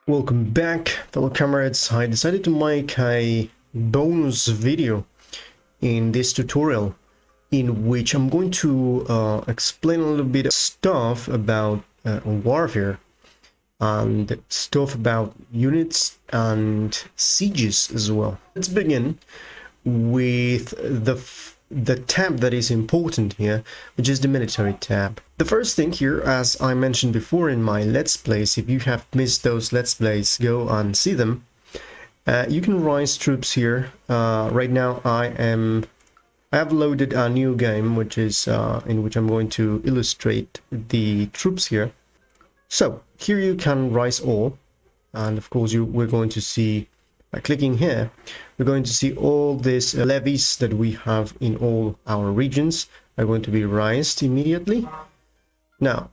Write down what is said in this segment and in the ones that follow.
Welcome back, fellow comrades. I decided to make a bonus video in this tutorial in which I'm going to explain a little bit of stuff about warfare and stuff about units and sieges as well. Let's begin with the tab that is important here, which is the military tab. The first thing here, as I mentioned before in my Let's Plays, if you have missed those Let's Plays, go and see them. You can rise troops here. Right now I have loaded a new game, which is in which I'm going to illustrate the troops here. So here you can rise all, and of course we're going to see, by clicking here, we're going to see all these levies that we have in all our regions are going to be raised immediately. Now,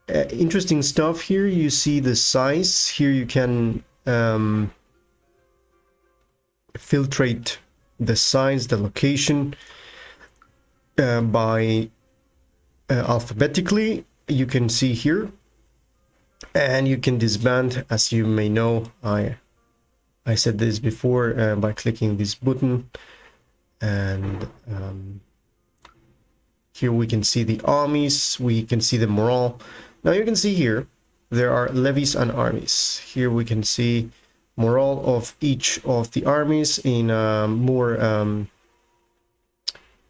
interesting stuff here. You see the size. Here you can filtrate the size, the location by alphabetically. You can see here, and you can disband, as you may know. I said this before by clicking this button, and here we can see the armies, we can see the morale. Now you can see here there are levies and armies. Here we can see morale of each of the armies in a more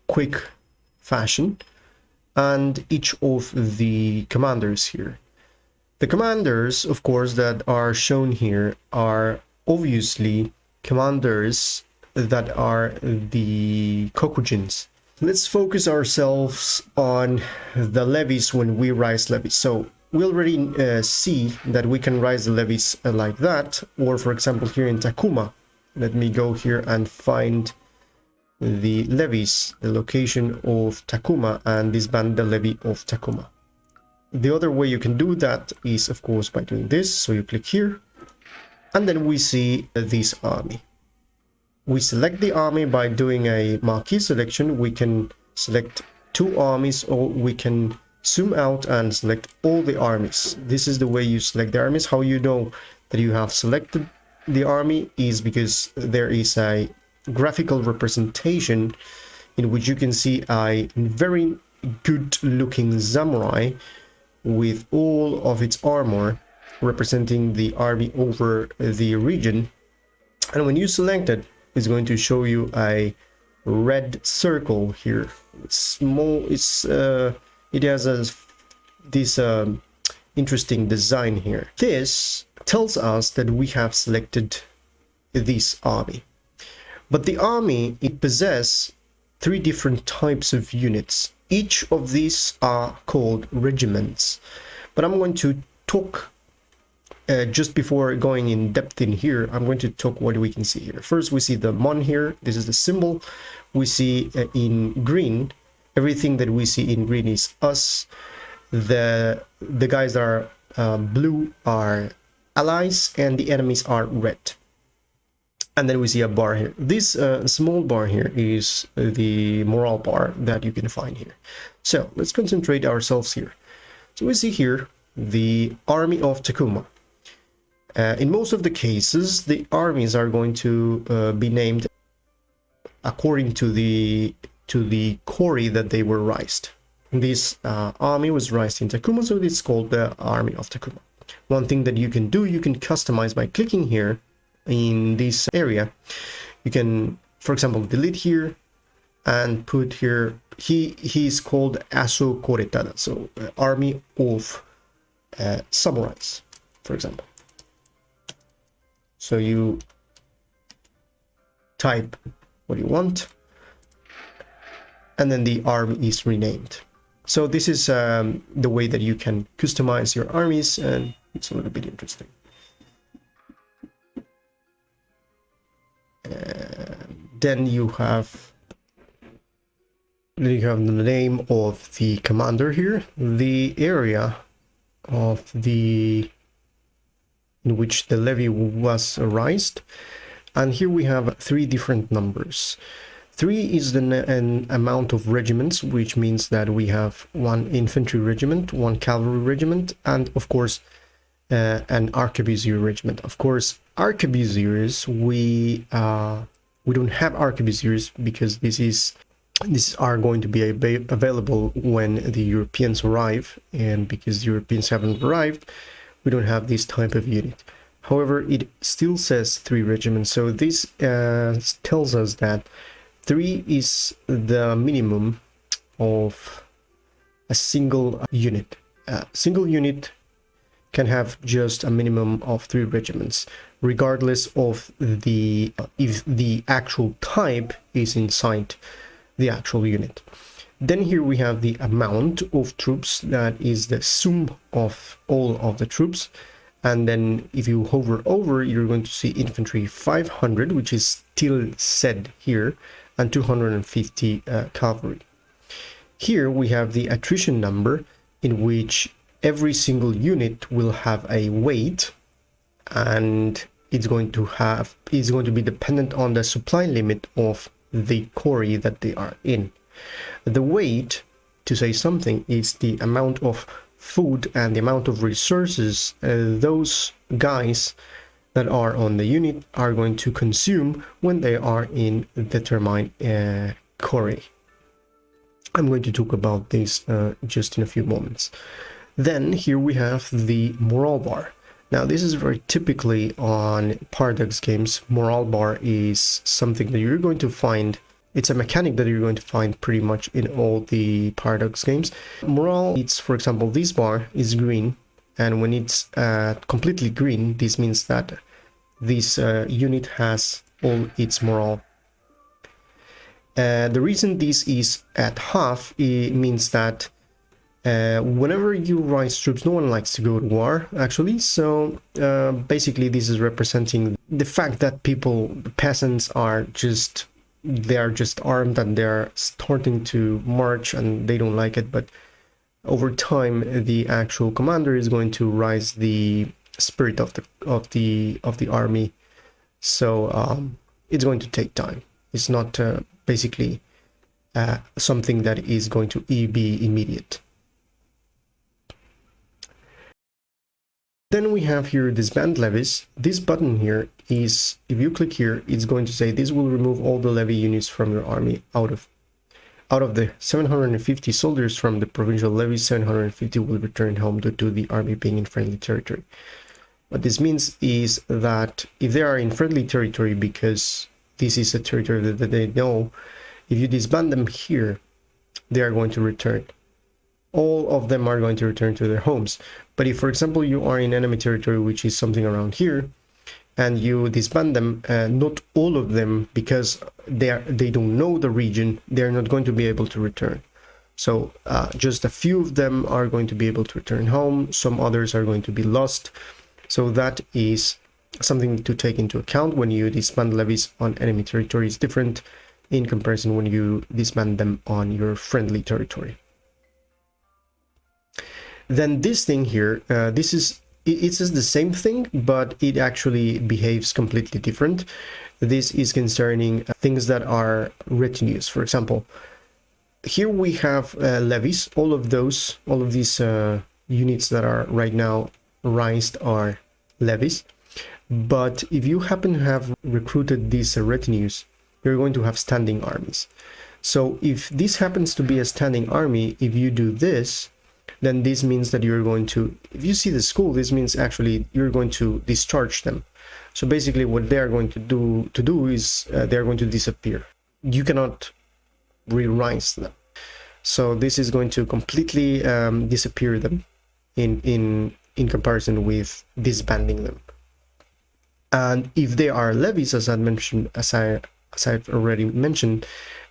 quick fashion, and each of the commanders here. The commanders, of course, that are shown here are obviously commanders that are the Kokujins. Let's focus ourselves on the levies when we rise levies. So we already see that we can rise the levies like that, or for example here in Takuma. Let me go here and find the levies, the location of Takuma, and disband the levy of Takuma. The other way you can do that is, of course, by doing this. So you click here, and then we see this army. We select the army by doing a marquee selection. We can select two armies, or we can zoom out and select all the armies. This is the way you select the armies. How you know that you have selected the army is because there is a graphical representation in which you can see a very good looking samurai with all of its armor representing the army over the region. And when you select it, it's going to show you a red circle here. It's small. It has this interesting design here. This tells us that we have selected this army. But the army, it possesses three different types of units. Each of these are called regiments. But I'm going to talk just before going in depth in here. I'm going to talk what we can see here. First, we see the mon here. This is the symbol. We see in green, everything that we see in green is us. The guys that are blue are allies, and the enemies are red. And then we see a bar here. This small bar here is the morale bar that you can find here. So let's concentrate ourselves here. So we see here the army of Takuma. In most of the cases, the armies are going to be named according to the quarry that they were raised. This army was raised in Takuma, so it's called the army of Takuma. One thing that you can do, you can customize by clicking here in this area. You can, for example, delete here and put here, he's called Aso Koretada, so army of samurais, for example. So you type what you want, and then the army is renamed. So this is the way that you can customize your armies, and it's a little bit interesting. And then you have the name of the commander here, the area of the in which the levy was raised, and here we have three different numbers. 3 is an amount of regiments, which means that we have 1 infantry regiment, 1 cavalry regiment, and of course an arquebusier regiment. Of course, arquebusiers, we don't have arquebusiers because these are going to be available when the Europeans arrive, and because the Europeans haven't arrived, we don't have this type of unit. However, it still says 3 regiments, so this tells us that 3 is the minimum of a single unit. A single unit can have just a minimum of 3 regiments, regardless of the if the actual type is inside the actual unit. Then here we have the amount of troops, that is the sum of all of the troops. And then if you hover over, you're going to see infantry 500, which is still said here, and 250 cavalry. Here we have the attrition number, in which every single unit will have a weight, and it's going to be dependent on the supply limit of the quarry that they are in. The weight, to say something, is the amount of food and the amount of resources those guys that are on the unit are going to consume when they are in the determined quarry. I'm going to talk about this just in a few moments. Then here we have the morale bar. Now this is very typically on Paradox games. Morale bar is something that you're going to find. It's a mechanic that you're going to find pretty much in all the Paradox games. Morale, it's, for example, this bar is green, and when it's completely green, this means that this unit has all its morale. The reason this is at half, it means that whenever you rise troops, no one likes to go to war, actually. So basically this is representing the fact that the peasants are just armed and they're starting to march, and they don't like it. But over time, the actual commander is going to rise the spirit of the army. So it's going to take time. It's not basically something that is going to be immediate. Then we have here disband levies. This button here is, if you click here, it's going to say this will remove all the levy units from your army. Out of the 750 soldiers from the provincial levies, 750 will return home due to the army being in friendly territory. What this means is that if they are in friendly territory, because this is a territory that they know, if you disband them here, they are going to return. All of them are going to return to their homes. But if, for example, you are in enemy territory, which is something around here, and you disband them, not all of them, because they don't know the region, they're not going to be able to return. So just a few of them are going to be able to return home. Some others are going to be lost. So that is something to take into account when you disband levies on enemy territory. Is different in comparison when you disband them on your friendly territory. Then this thing here, it says the same thing, but it actually behaves completely different. This is concerning things that are retinues. For example, here we have levies. All of these units that are right now raised are levies. But if you happen to have recruited these retinues, you're going to have standing armies. So if this happens to be a standing army, if you do this, then this means that you're going to, if you see the school, this means actually you're going to discharge them. So basically what they are going to do is they're going to disappear. You cannot re-rise them. So this is going to completely disappear them in comparison with disbanding them. And if they are levies, as I've already mentioned,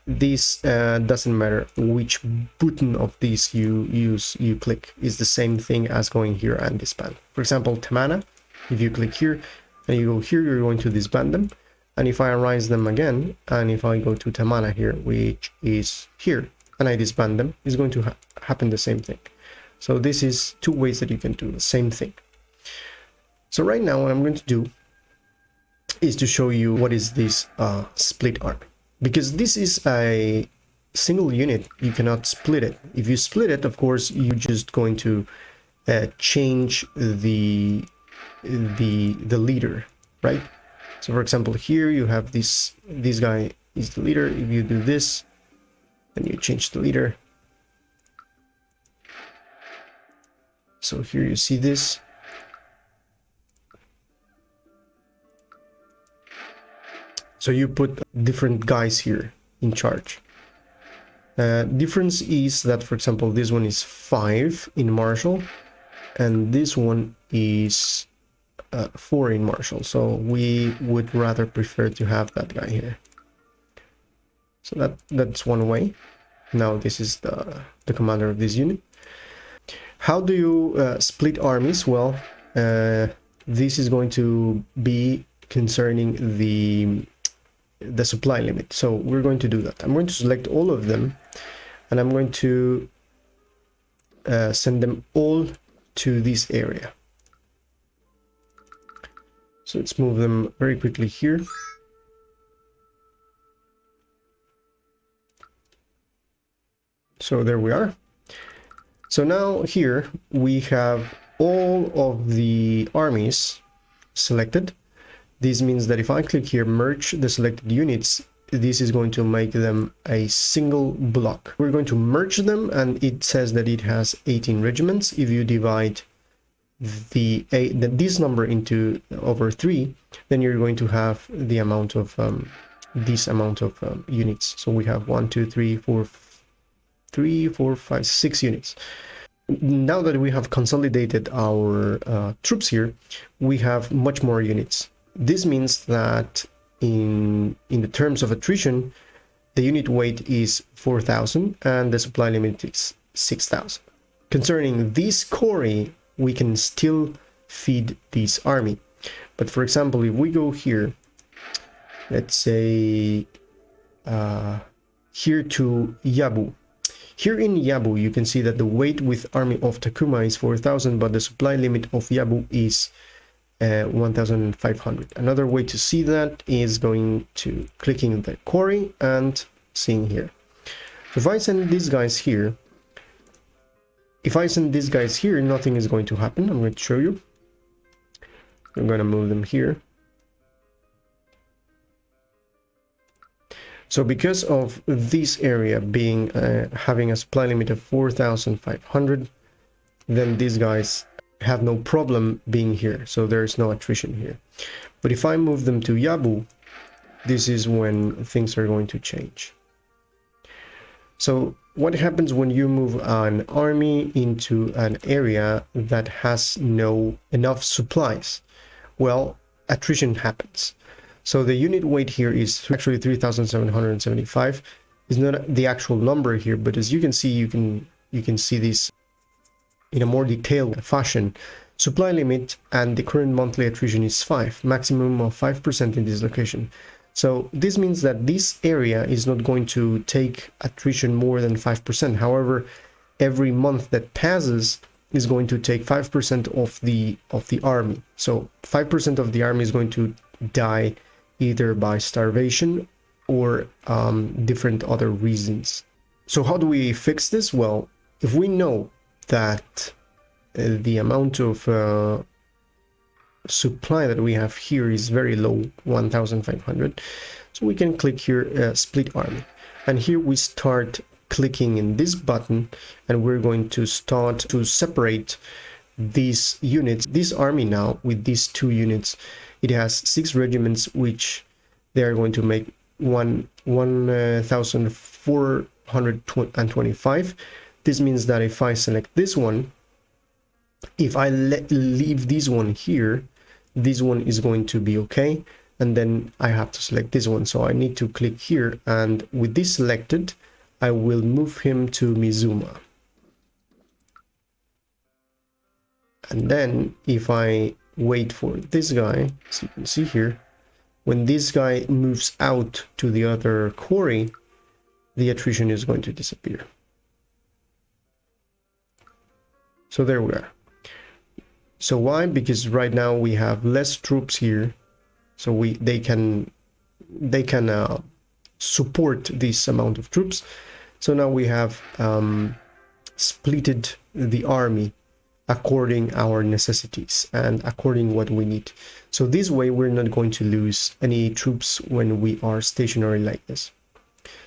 this doesn't matter which button of these you click. Is the same thing as going here and disband. For example, Tamana, if you click here and you go here, you're going to disband them. And if I rise them again, and if I go to Tamana here, which is here, and I disband them, it's going to happen the same thing. So this is 2 ways that you can do the same thing. So right now what I'm going to do is to show you what is this split army. Because this is a single unit, you cannot split it. If you split it, of course, you're just going to change the the leader, right? So for example, here you have this guy is the leader. If you do this, then you change the leader. So here you see this. So you put different guys here in charge. Difference is that, for example, this one is 5 in martial, and this one is 4 in martial. So we would rather prefer to have that guy here. So that's one way. Now this is the commander of this unit. How do you split armies? Well, this is going to be concerning the supply limit. So we're going to do that. I'm going to select all of them, and I'm going to send them all to this area. So let's move them very quickly here. So there we are. So now here we have all of the armies selected. This means that if I click here, merge the selected units, this is going to make them a single block. We're going to merge them, and it says that it has 18 regiments. If you divide this number into over 3, then you're going to have the amount of this amount of units. So we have 1, 2, 3, 4, 5, 6 units. Now that we have consolidated our troops here, we have much more units. This means that in the terms of attrition, the unit weight is 4,000 and the supply limit is 6,000. Concerning this quarry, we can still feed this army. But for example, if we go here, let's say here to Yabu. Here in Yabu, you can see that the weight with army of Takuma is 4,000, but the supply limit of Yabu is 1,500. Another way to see that is going to clicking the quarry and seeing here. So if I send these guys here, nothing is going to happen. I'm going to show you. I'm going to move them here. So because of this area being having a supply limit of 4,500, then these guys have no problem being here, so there's no attrition here. But if I move them to Yabu, this is when things are going to change. So what happens when you move an army into an area that has no enough supplies? Well, attrition happens. So the unit weight here is actually 3,775. It's not the actual number here, but as you can see, you can see this in a more detailed fashion. Supply limit and the current monthly attrition is 5, maximum of 5% in this location. So this means that this area is not going to take attrition more than 5%. However, every month that passes is going to take 5% of the army. So 5% of the army is going to die either by starvation or different other reasons. So how do we fix this? Well, if we know that the amount of supply that we have here is very low, 1,500, so we can click here split army, and here we start clicking in this button, and we're going to start to separate these units. This army now with these 2 units, it has 6 regiments, which they are going to make 1,425. This means that if I select this one, if I leave this one here, this one is going to be okay, and then I have to select this one. So I need to click here, and with this selected, I will move him to Mizuma. And then if I wait for this guy, so you can see here, when this guy moves out to the other quarry, the attrition is going to disappear. So there we are. So why? Because right now we have less troops here, so they can support this amount of troops. So now we have splitted the army according our necessities and according what we need. So this way we're not going to lose any troops when we are stationary like this.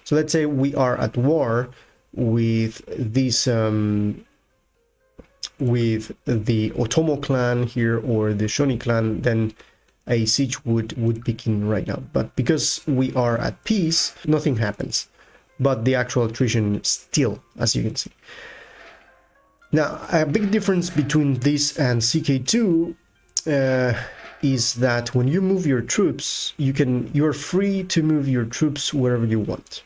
So let's say we are at war with this with the Otomo clan here or the Shoni clan, then a siege would begin right now. But because we are at peace, nothing happens. But the actual attrition still, as you can see. Now, a big difference between this and CK2 is that when you move your troops, you're free to move your troops wherever you want.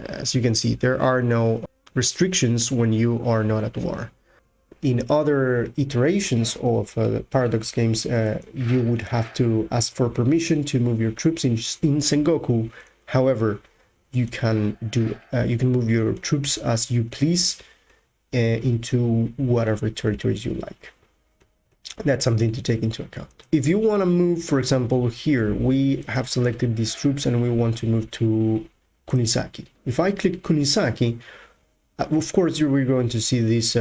As you can see, there are no restrictions when you are not at war. In other iterations of Paradox games, you would have to ask for permission to move your troops in Sengoku. However, you can move your troops as you please into whatever territories you like. That's something to take into account. If you want to move, for example, here we have selected these troops and we want to move to Kunisaki. If I click Kunisaki, of course we're going to see this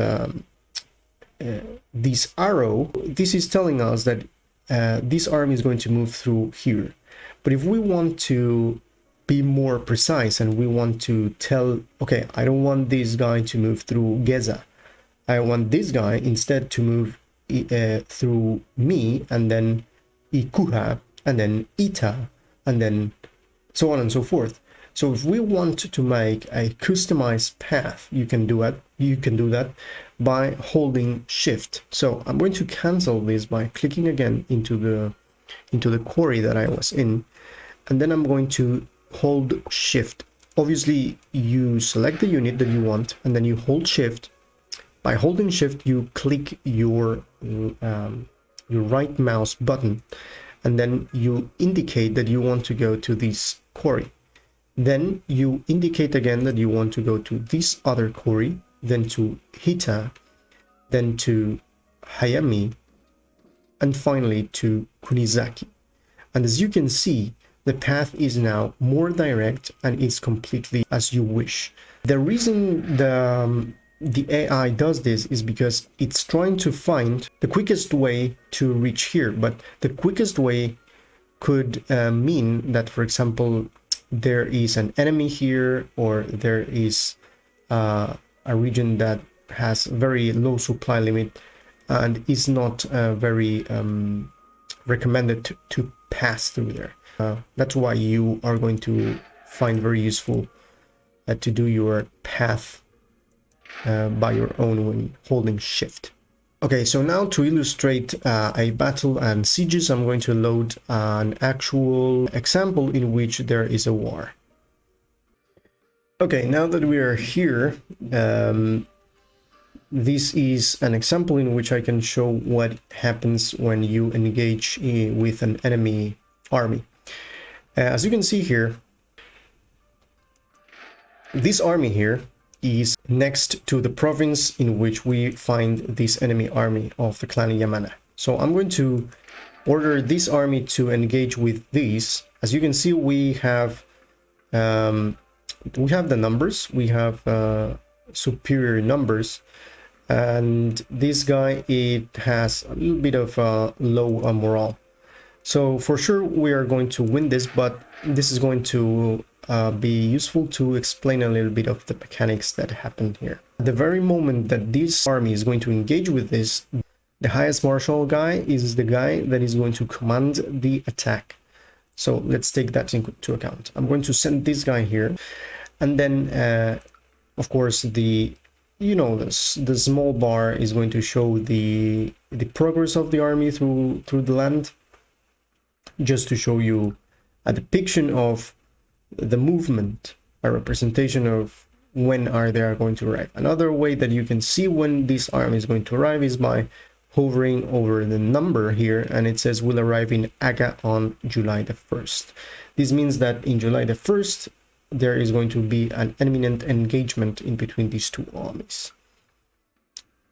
this arrow. This is telling us that this army is going to move through here. But if we want to be more precise and we want to tell, okay, I don't want this guy to move through Geza, I want this guy instead to move through me, and then Ikuha, and then Ita, and then so on and so forth. So if we want to make a customized path, you can do it. You can do that by holding Shift. So I'm going to cancel this by clicking again into the quarry that I was in, and then I'm going to hold Shift. Obviously, you select the unit that you want, and then you hold Shift. By holding Shift, you click your right mouse button, and then you indicate that you want to go to this quarry. Then you indicate again that you want to go to this other quarry, then to Hita, then to Hayami, and finally to Kunizaki. And as you can see, the path is now more direct and it's completely as you wish. The reason the AI does this is because it's trying to find the quickest way to reach here, but the quickest way could mean that, for example, there is an enemy here, or there is a region that has very low supply limit and is not very recommended to pass through there. That's why you are going to find very useful to do your path by your own when holding Shift. Okay, so now to illustrate a battle and sieges, I'm going to load an actual example in which there is a war. Okay, now that we are here, this is an example in which I can show what happens when you engage with an enemy army. As you can see here, this army here is next to the province in which we find this enemy army of the clan Yamana. So I'm going to order this army to engage with these. As you can see, we have the numbers, we have superior numbers, and this guy, it has a little bit of low morale. So for sure we are going to win this, but this is going to be useful to explain a little bit of the mechanics that happen here. The very moment that this army is going to engage with this, the highest martial guy is the guy that is going to command the attack. So let's take that into account. I'm going to send this guy here, and then of course the small bar is going to show the progress of the army through the land, just to show you a depiction of the movement, a representation of when they are going to arrive. Another way that you can see when this army is going to arrive is by hovering over the number here, and it says will arrive in Aga on July the 1st. This means that in July the 1st there is going to be an imminent engagement in between these two armies.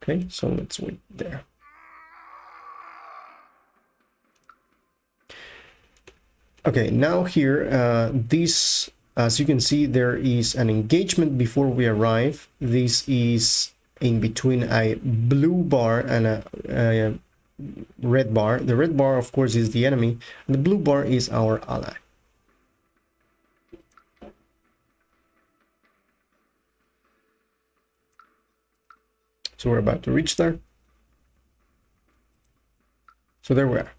Okay, so let's wait there. Okay, now here, this, as you can see, there is an engagement before we arrive. This is in between a blue bar and a red bar. The red bar, of course, is the enemy, and the blue bar is our ally. So we're about to reach there. So there we are.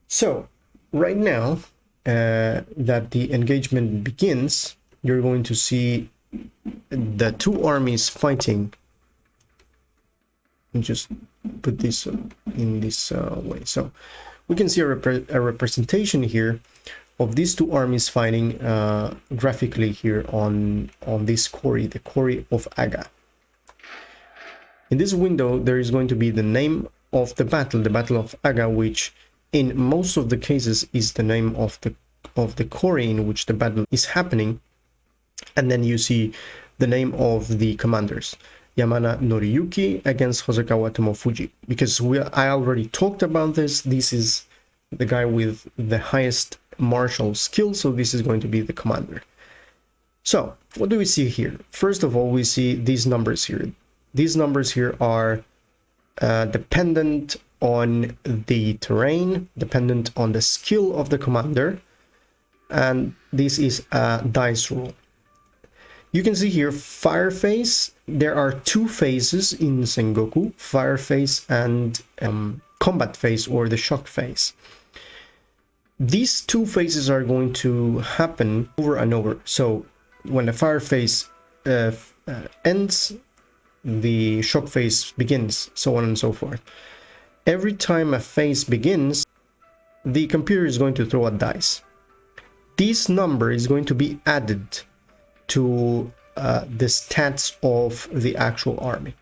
So right now that the engagement begins, you're going to see the two armies fighting. And just put this in this way. So we can see a representation here of these two armies fighting graphically here on this quarry, the quarry of Aga. In this window, there is going to be the name of the Battle of Aga, which in most of the cases is the name of the quarry in which the battle is happening. And then you see the name of the commanders, Yamana Noriyuki against Hosokawa Tomofuji. Because I already talked about this. This is the guy with the highest martial skill, so this is going to be the commander. So what do we see here? First of all, we see these numbers here. These numbers here are dependent on the terrain, dependent on the skill of the commander, and this is a dice roll. You can see here fire phase. There are two phases in Sengoku, fire phase and combat phase, or the shock phase. These two phases are going to happen over and over. So when the fire phase ends, the shock phase begins, so on and so forth. Every time a phase begins, the computer is going to throw a dice. This number is going to be added to the stats of the actual army.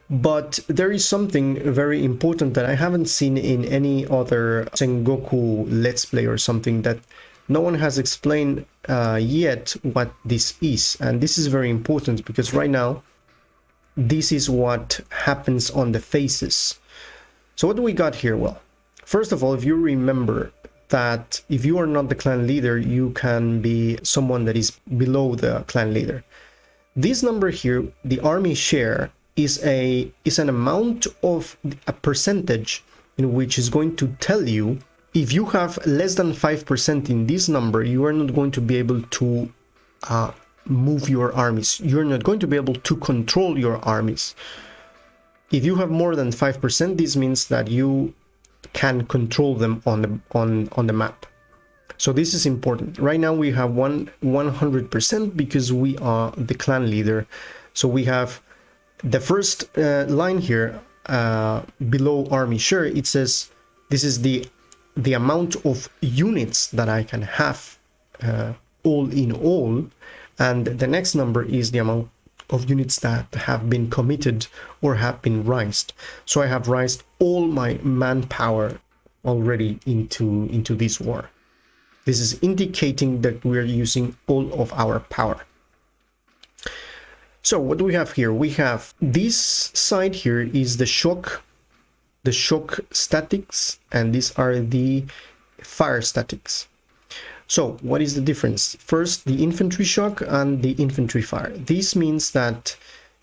But there is something very important that I haven't seen in any other Sengoku Let's Play or something, that no one has explained yet what this is. And this is very important because right now, this is what happens on the phases. So what do we got here? Well, first of all, if you remember that if you are not the clan leader, you can be someone that is below the clan leader. This number here, the army share, is an amount of a percentage in which is going to tell you if you have less than 5% in this number, you are not going to be able to move your armies. You're not going to be able to control your armies. If you have more than 5%, this means that you can control them on the map. So this is important. Right now we have 100% because we are the clan leader. So we have the first line here below army share. It says this is the amount of units that I can have all in all, and the next number is the amount of units that have been committed or have been raised. So I have raised all my manpower already into this war. This is indicating that we're using all of our power. So what do we have here? We have this side here is the shock statics, and these are the fire statics. So what is the difference? First, the infantry shock and the infantry fire. This means that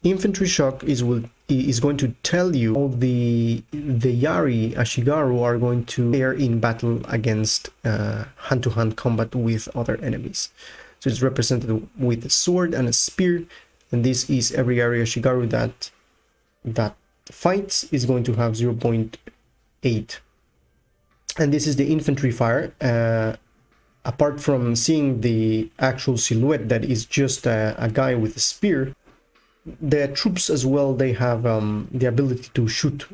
infantry shock is going to tell you how the Yari Ashigaru are going to fare in battle against hand-to-hand combat with other enemies. So it's represented with a sword and a spear, and this is every Yari Ashigaru that fights is going to have 0.8. And this is the infantry fire. Apart from seeing the actual silhouette that is just a guy with a spear, the troops as well, they have the ability to shoot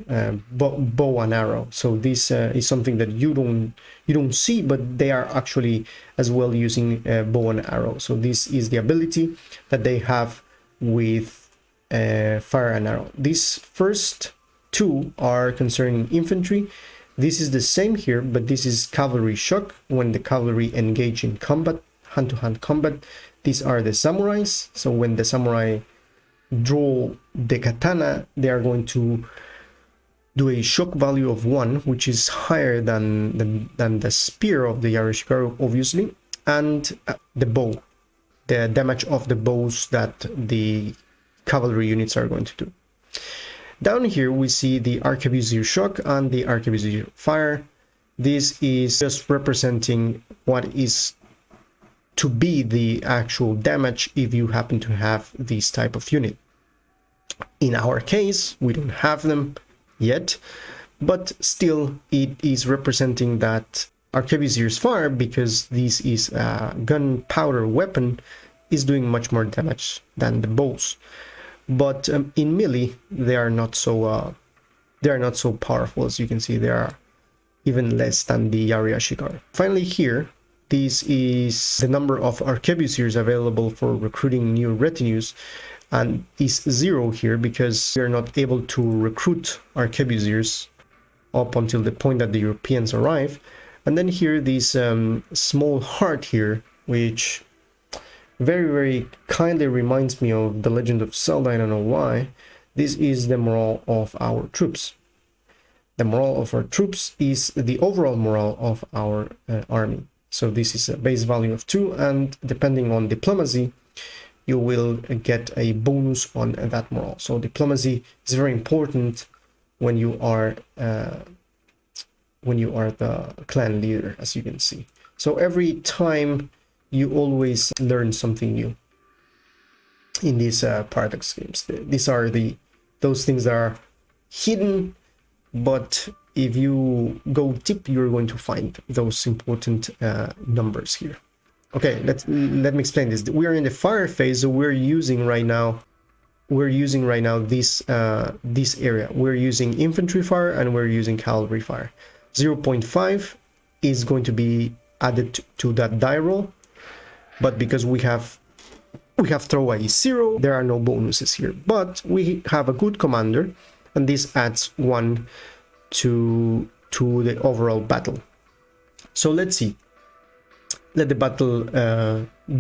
bow and arrow. So this is something that you don't see, but they are actually as well using bow and arrow. So this is the ability that they have with fire and arrow. These first two are concerning infantry. This is the same here, but this is cavalry shock, when the cavalry engage in combat, hand-to-hand combat. These are the samurais. So when the samurai draw the katana, they are going to do a shock value of 1, which is higher than the spear of the Yari Ashigaru, obviously, and the bow, the damage of the bows that the cavalry units are going to do. Down here we see the Arquebusier shock and the Arquebusier fire. This is just representing what is to be the actual damage if you happen to have this type of unit. In our case, we don't have them yet, but still it is representing that Arquebusier's fire, because this is a gunpowder weapon, is doing much more damage than the bows. But in melee, they are not so powerful. As you can see, they are even less than the Yari Ashikaga. Finally here, this is the number of Arquebusiers available for recruiting new retinues, and is 0 here because we are not able to recruit Arquebusiers up until the point that the Europeans arrive. And then here this small heart here, which very kindly reminds me of The Legend of Zelda. I don't know why. This is the morale of our troops. The morale of our troops is the overall morale of our army. So this is a base value of 2, and depending on diplomacy, you will get a bonus on that morale. So diplomacy is very important when you are the clan leader, as you can see. So every time you always learn something new in these paradox games. These are those things that are hidden, but if you go deep, you're going to find those important numbers here. Okay, let me explain this. We are in the fire phase, so we're using right now this area. We're using infantry fire and we're using cavalry fire. 0.5 is going to be added to that die roll, but because we have throw a 0, there are no bonuses here. But we have a good commander, and this adds 1 to the overall battle. So let's see. Let the battle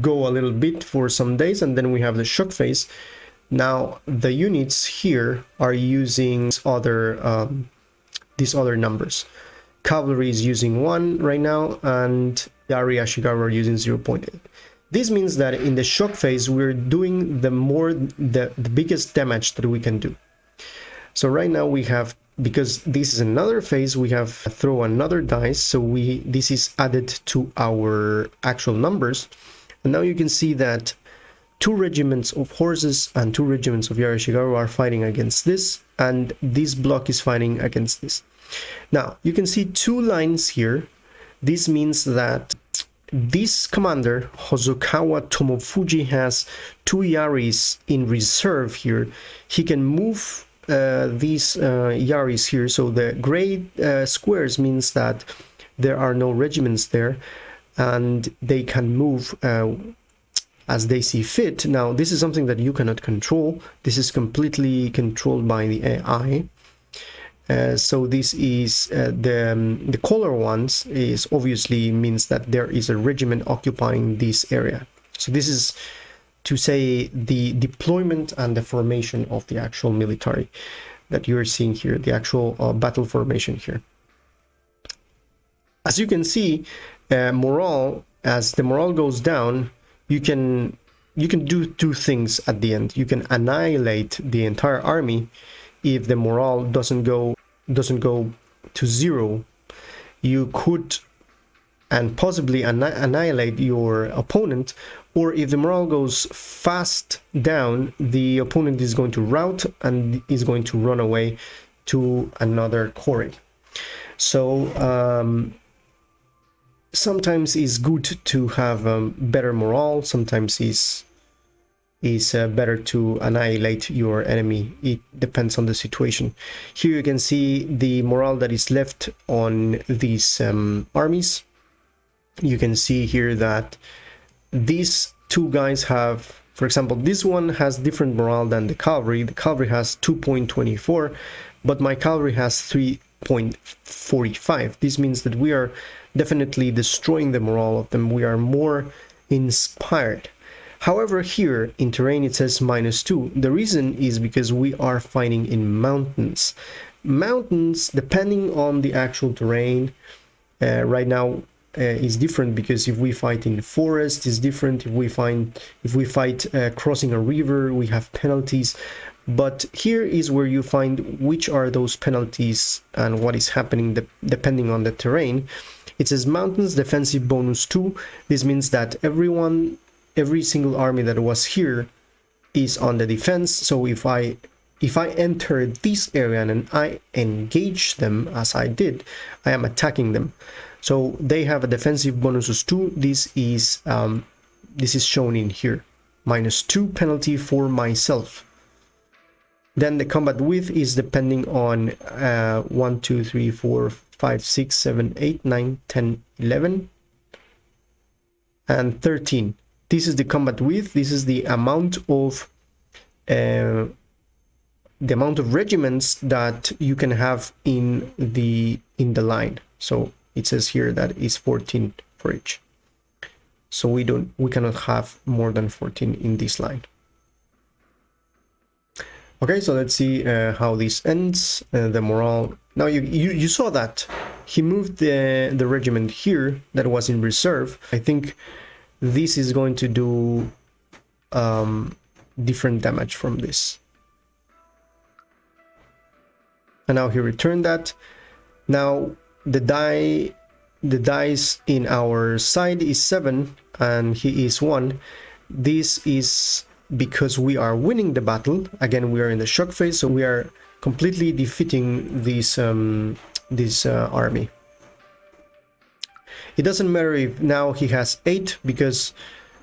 go a little bit for some days, and then we have the shock phase. Now the units here are using these other numbers. Cavalry is using 1 right now, and Yari Ashikaga are using 0.8. This means that in the shock phase we're doing the biggest damage that we can do. So right now we have, because this is another phase, we have throw another dice, so this is added to our actual numbers. And now you can see that 2 regiments of horses and 2 regiments of Yari Ashikaga are fighting against this, and this block is fighting against this. Now you can see 2 lines here. This means that this commander, Hosokawa Tomofuji, has 2 Yaris in reserve here. He can move these Yaris here, so the gray squares means that there are no regiments there, and they can move as they see fit. Now this is something that you cannot control. This is completely controlled by the AI. So this is the color ones is obviously means that there is a regiment occupying this area. So this is to say the deployment and the formation of the actual military that you're seeing here, the actual battle formation here. As you can see, morale, as the morale goes down, you can do 2 things at the end. You can annihilate the entire army. If the morale doesn't go to 0, you could and possibly annihilate your opponent, or if the morale goes fast down, the opponent is going to rout and is going to run away to another quarry. So sometimes it's good to have better morale, sometimes it's better to annihilate your enemy. It depends on the situation. Here you can see the morale that is left on these armies. You can see here that these 2 guys have, for example, this one has different morale than the cavalry. The cavalry has 2.24, but my cavalry has 3.45. This means that we are definitely destroying the morale of them. We are more inspired. However, here in terrain it says -2. The reason is because we are fighting in mountains. Mountains, depending on the actual terrain, right now is different, because if we fight in the forest is different. If we fight crossing a river, we have penalties. But here is where you find which are those penalties and what is happening depending on the terrain. It says mountains defensive bonus 2. This means that every single army that was here is on the defense. So if I enter this area and I engage them, as I did, I am attacking them. So they have a defensive bonuses 2. This is shown in here. -2 penalty for myself. Then the combat width is depending on 1, 2, 3, 4, 5, 6, 7, 8, 9, 10, 11, and 13. This is the combat width. This is the amount of regiments that you can have in the line. So it says here that is 14 for each. So we cannot have more than 14 in this line. Okay, so let's see how this ends. The morale. Now you saw that he moved the regiment here that was in reserve. I think this is going to do different damage from this. And now he returned that. Now the dice in our side is 7 and he is 1. This is because we are winning the battle. Again, we are in the shock phase, so we are completely defeating this army. It doesn't matter if now he has 8, because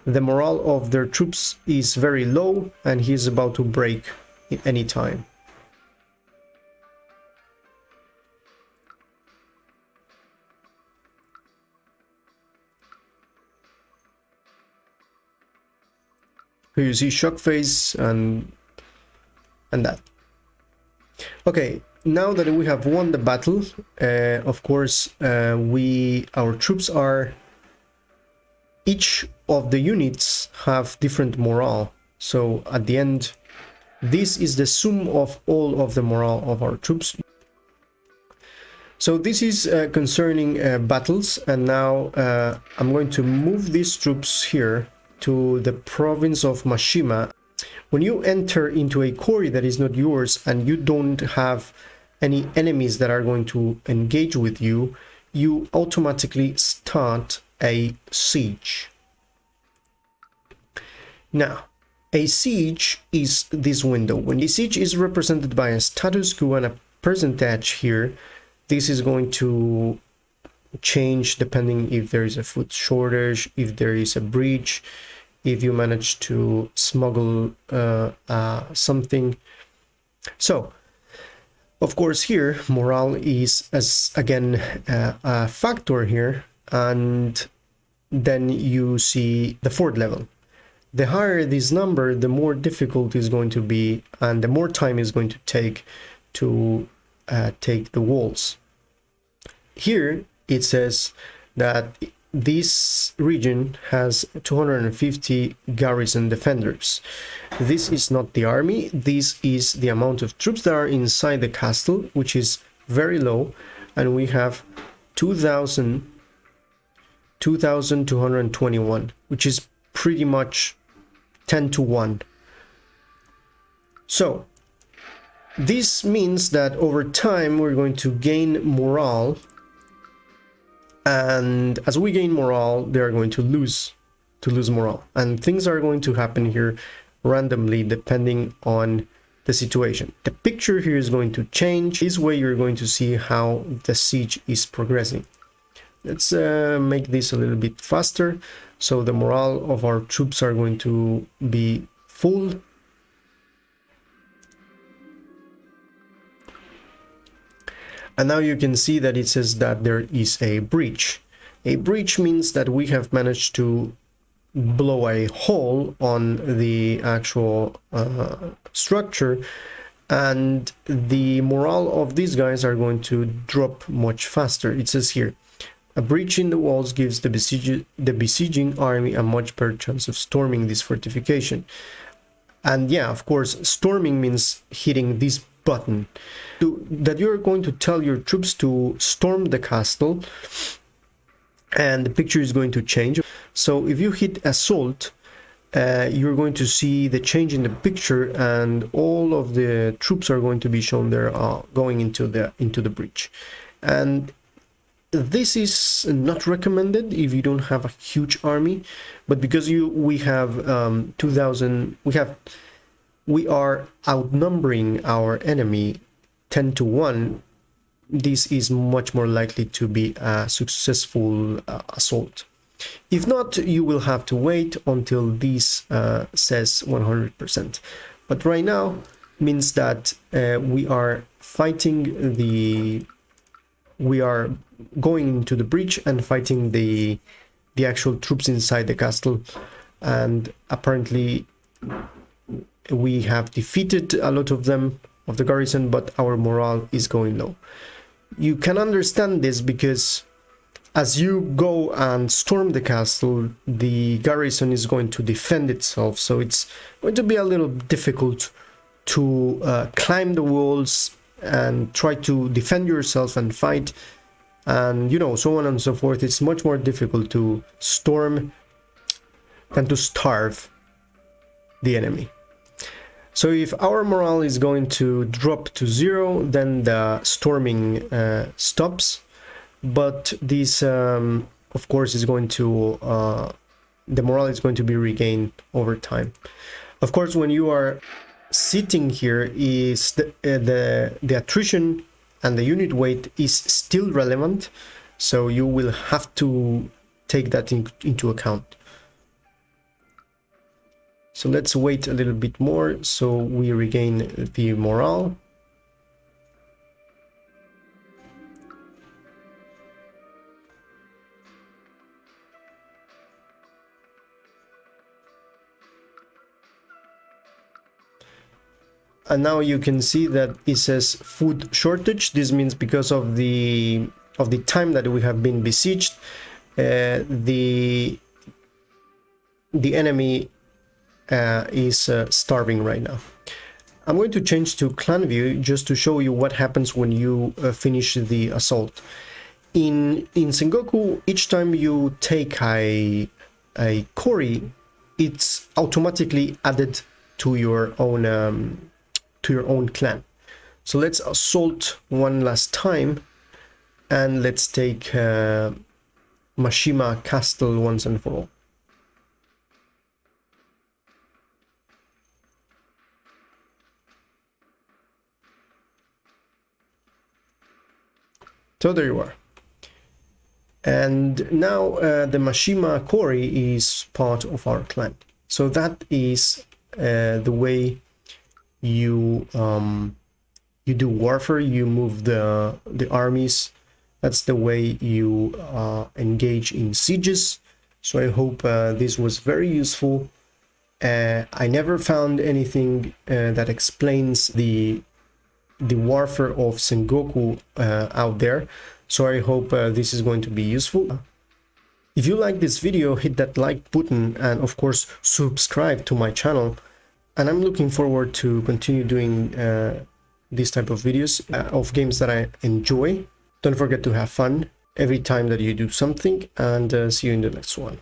the morale of their troops is very low and he is about to break at any time. Here you see shock phase and that. Okay, now that we have won the battle, of course, our troops are, each of the units have different morale. So at the end, this is the sum of all of the morale of our troops. So this is concerning battles, and now I'm going to move these troops here to the province of Mashima. When you enter into a quarry that is not yours and you don't have any enemies that are going to engage with you, you automatically start a siege. Now, a siege is this window. When the siege is represented by a status quo and a percentage here, this is going to change depending if there is a food shortage, if there is a breach, if you manage to smuggle something. So of course here morale is again a factor here, and then you see the fort level. The higher this number, the more difficult it's going to be, and the more time it's going to take to take the walls. Here it says that this region has 250 garrison defenders. This is not the army, this is the amount of troops that are inside the castle, which is very low, and we have 2,221, which is pretty much 10 to 1. So this means that over time we're going to gain morale, and as we gain morale, they are going to lose morale, and things are going to happen here randomly depending on the situation. The picture here is going to change. This way you're going to see how the siege is progressing. Let's make this a little bit faster. So the morale of our troops are going to be full. And now you can see that it says that there is a breach. A breach means that we have managed to blow a hole on the actual structure, and the morale of these guys are going to drop much faster. It says here, a breach in the walls gives the besieging army a much better chance of storming this fortification. And yeah, of course, storming means hitting this button. That you're going to tell your troops to storm the castle. and the picture is going to change. So if you hit assault, you're going to see the change in the picture, and all of the troops are going to be shown there, going into the breach. And this is not recommended if you don't have a huge army, but because we have 2,000, we are outnumbering our enemy 10 to 1. This is much more likely to be a successful assault. If not, you will have to wait until this says 100%. But right now means that we are going into the breach and fighting the actual troops inside the castle, and apparently we have defeated a lot of them, of the garrison, but our morale is going low. You can understand this because as you go and storm the castle, the garrison is going to defend itself, so it's going to be a little difficult to climb the walls and try to defend yourself and fight, and so on and so forth. It's much more difficult to storm than to starve the enemy. So if our morale is going to drop to 0, then the storming stops. But this, of course, is going to the morale is going to be regained over time. Of course, when you are sitting here, is the attrition and the unit weight is still relevant, so you will have to take that into account. So let's wait a little bit more so we regain the morale. And now you can see that it says food shortage. This means because of the time that we have been besieged, the enemy is starving right now. I'm going to change to clan view just to show you what happens when you finish the assault. In Sengoku, each time you take a Kori, it's automatically added to your own clan. So let's assault one last time, and let's take Mashima Castle once and for all. So there you are. And now the Mashima Kori is part of our clan. So that is the way you do warfare. You move the armies. That's the way you engage in sieges. So I hope this was very useful. I never found anything that explains the warfare of Sengoku out there, so I hope this is going to be useful. If you like this video, hit that like button and of course subscribe to my channel, and I'm looking forward to continue doing these type of videos of games that I enjoy. Don't forget to have fun every time that you do something, and see you in the next one.